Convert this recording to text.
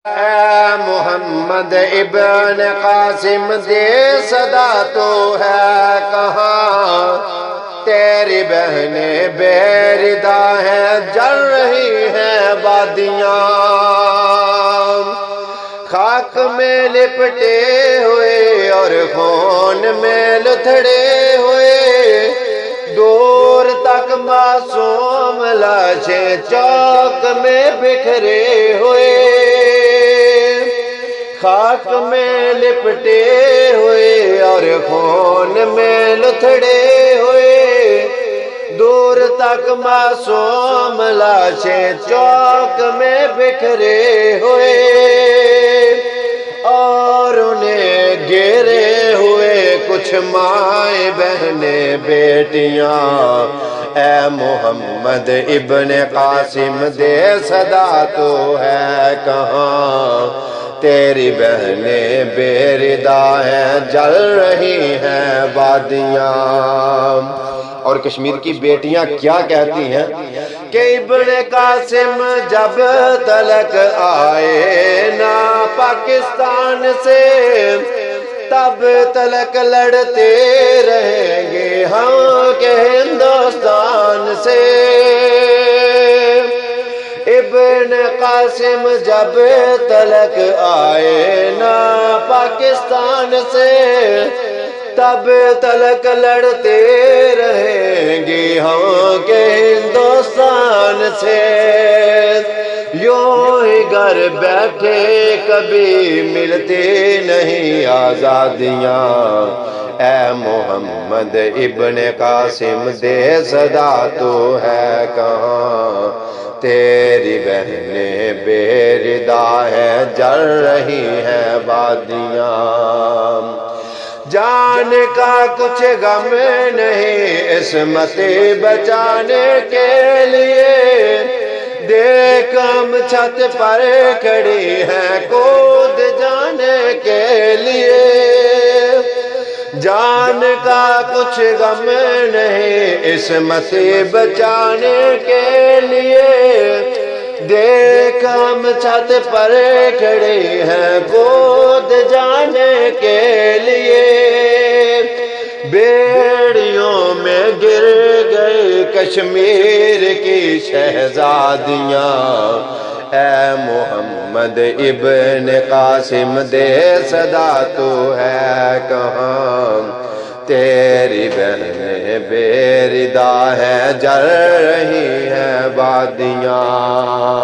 اے محمد ابن قاسم دے صدا تو ہے کہاں، تیری بہنیں بے ردا ہیں، جل رہی ہیں وادیاں، خاک میں لپٹے ہوئے اور خون میں لتھڑے ہوئے، دور تک معصوم لاشیں چوک میں بکھرے ہوئے، خاک میں لپٹے ہوئے اور خون میں لتھڑے ہوئے، دور تک معصوم لاشیں چوک میں بکھرے ہوئے، اور انہیں گھیرے ہوئے کچھ مائیں بہنیں بیٹیاں، اے محمد ابن قاسم دے صدا تو ہے کہاں، تیری بہنیں بے ردا ہیں، جل رہی ہیں وادیاں۔ اور کشمیر کی بیٹیاں کیا کہتی ہیں کہ ابن قاسم جب تلک آئے نا پاکستان سے، تب تلک لڑتے رہیں گے ہم کہ ہندوستان سے۔ ابن قاسم جب تلک آئے نا پاکستان سے، تب تلک لڑتے رہیں گے ہم کہ ہندوستان سے۔ یوں ہی گھر بیٹھے کبھی ملتی نہیں آزادیاں، اے محمد ابن قاسم دے صدا تو ہے کہاں، تیری بہنیں بے ردا ہیں، جل رہی ہیں وادیاں۔ جان کا کچھ غم نہیں عصمت بچانے کے لیے، دیکھ ہم چھت پر کھڑی ہیں کود جانے کے لیے، جان کا کچھ غم نہیں عصمت بچانے کے لیے، دیکھ ہم چھت پر کھڑے ہیں گود جانے کے لیے، بیڑیوں میں گر گئی کشمیر کی شہزادیاں، اے محمد ابن قاسم دے صدا تو ہے کہاں، تیری بہنیں بے ردا ہیں، جل رہی ہیں وادیاں۔